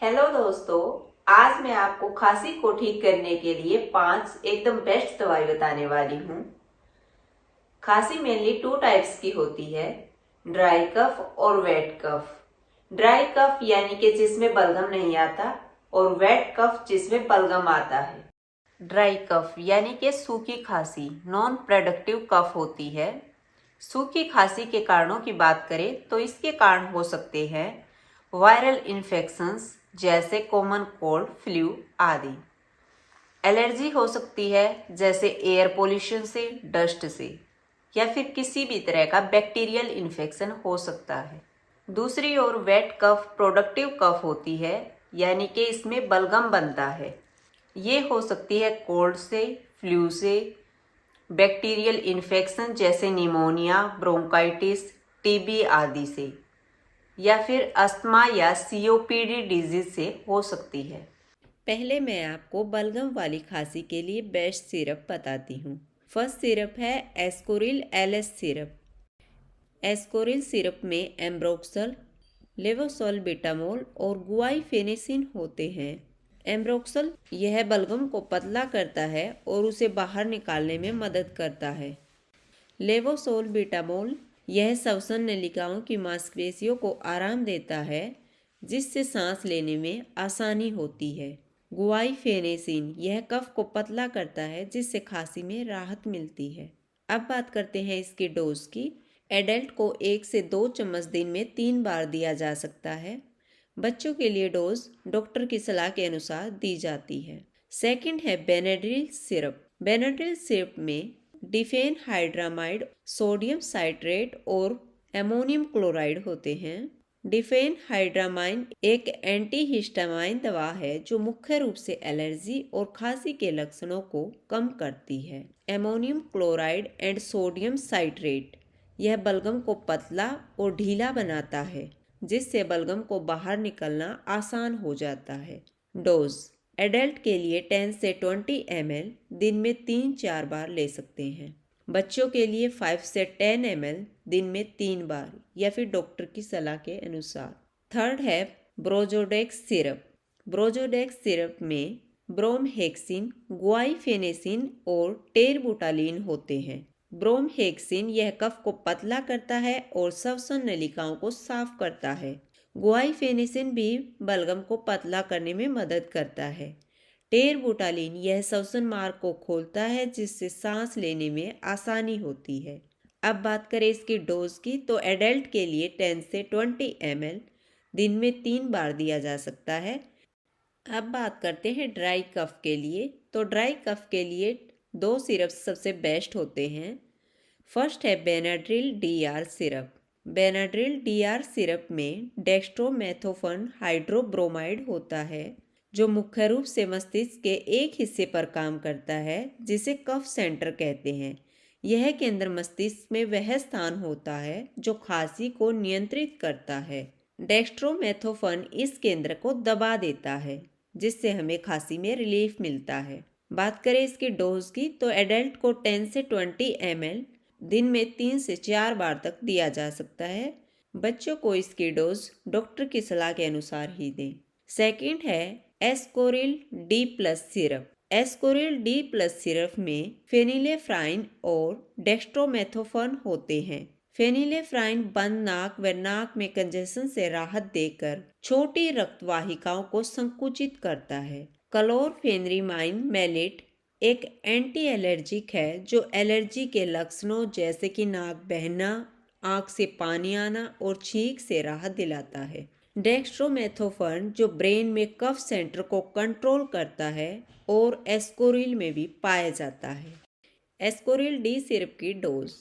Hello दोस्तों, आज मैं आपको खांसी को ठीक करने के लिए 5 एकदम बेस्ट दवाई बताने वाली हूँ। खांसी मेनली 2 टाइप्स की होती है, ड्राई कफ और वेट कफ। ड्राई कफ यानी कि जिसमें बलगम नहीं आता और वेट कफ जिसमें बलगम आता है। ड्राई कफ यानी कि सूखी खांसी नॉन प्रोडक्टिव कफ होती है। सूखी खांसी के कारणों की बात करें तो इसके कारण हो सकते हैं वायरल इन्फेक्शंस जैसे कॉमन कोल्ड, फ्लू आदि। एलर्जी हो सकती है जैसे एयर पोल्यूशन से, डस्ट से, या फिर किसी भी तरह का बैक्टीरियल इन्फेक्शन हो सकता है। दूसरी ओर वेट कफ प्रोडक्टिव कफ होती है, यानी कि इसमें बलगम बनता है। ये हो सकती है कोल्ड से, फ्लू से, बैक्टीरियल इन्फेक्शन जैसे निमोनिया, ब्रोंकाइटिस, टीबी आदि से, या फिर अस्थमा या सीओपीडी डिजीज से हो सकती है। पहले मैं आपको बलगम वाली खांसी के लिए बेस्ट सिरप बताती हूँ। फर्स्ट सिरप है Ascoril LS syrup. Ascoril syrup में एम्ब्रोक्सल, लेवोसोल्बिटामोल और गुआइफेनेसिन होते हैं। एम्ब्रोक्सल यह बलगम को पतला करता है और उसे बाहर निकालने में मदद करता है। लेवोसोल्बिटामोल यह श्वसन नलिकाओं की मांसपेशियों को आराम देता है, जिससे सांस लेने में आसानी होती है। गुआइफेनेसिन यह कफ को पतला करता है, जिससे खांसी में राहत मिलती है। अब बात करते हैं इसकी डोज की। एडल्ट को 1 से 2 चम्मच दिन में 3 बार दिया जा सकता है। बच्चों के लिए डोज डॉक्टर की सलाह के अनुसार दी जाती है। सेकंड है बेनाड्रिल सिरप। बेनाड्रिल सिरप में डिफेनहाइड्रामाइड, सोडियम साइट्रेट और एमोनियम क्लोराइड होते हैं। डिफेनहाइड्रामाइन एक एंटीहिस्टामाइन दवा है जो मुख्य रूप से एलर्जी और खांसी के लक्षणों को कम करती है। Ammonium chloride and sodium citrate यह बलगम को पतला और ढीला बनाता है, जिससे बलगम को बाहर निकलना आसान हो जाता है। डोज एडल्ट के लिए 10 से 20 ml दिन में 3-4 बार ले सकते हैं। बच्चों के लिए 5 से 10 ml दिन में 3 बार, या फिर डॉक्टर की सलाह के अनुसार। थर्ड है ब्रोजोडेक्स सिरप। ब्रोजोडेक्स सिरप में ब्रोमहेक्सिन, गुआइफेनेसिन और टेरबुटालिन होते हैं। ब्रोमहेक्सिन यह कफ को पतला करता है और श्वसन नलिकाओं को साफ करता है। गुआइफेनेसिन भी बलगम को पतला करने में मदद करता है। टेरबुटालिन यह श्वसन मार्ग को खोलता है, जिससे सांस लेने में आसानी होती है। अब बात करें इसकी डोज की, तो एडल्ट के लिए 10 से 20 ml दिन में 3 बार दिया जा सकता है। अब बात करते हैं ड्राई कफ के लिए। तो ड्राई कफ के लिए 2 सिरप सबसे बेस्ट होते हैं। फर्स्ट है Benadryl DR syrup. Benadryl DR syrup में डेक्स्ट्रोमेथोफन हाइड्रोब्रोमाइड होता है, जो मुख्य रूप से मस्तिष्क के एक हिस्से पर काम करता है, जिसे कफ सेंटर कहते हैं। यह केंद्र मस्तिष्क में वह स्थान होता है जो खांसी को नियंत्रित करता है। डेक्स्ट्रोमेथोफन इस केंद्र को दबा देता है, जिससे हमें खांसी में रिलीफ मिलता है। बात करें इसकी डोज की, तो एडल्ट को 10 से 20 ml दिन में 3 से 4 बार तक दिया जा सकता है। बच्चों को इसकी डोज डॉक्टर की सलाह के अनुसार ही दें। सेकंड है Ascoril D plus syrup. Ascoril D plus syrup में फेनिलेफ्राइन और डेक्स्ट्रोमेथोफन होते हैं। फेनिलेफ्राइन बंद नाक व नाक में कंजेशन से राहत देकर छोटी रक्तवाहिकाओं को संकुचित करता है। क्लोरफेनरिमाइन मेलेट एक एंटी एलर्जिक है जो एलर्जी के लक्षणों जैसे कि नाक बहना, आंख से पानी आना और छींक से राहत दिलाता है। डेक्स्ट्रोमेथोफर्न जो ब्रेन में कफ सेंटर को कंट्रोल करता है और एस्कोरिल में भी पाया जाता है। एस्कोरिल डी सिरप की डोज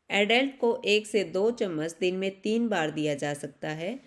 एडल्ट को 1 से 2 चम्मच दिन में 3 बार दिया जा सकता है।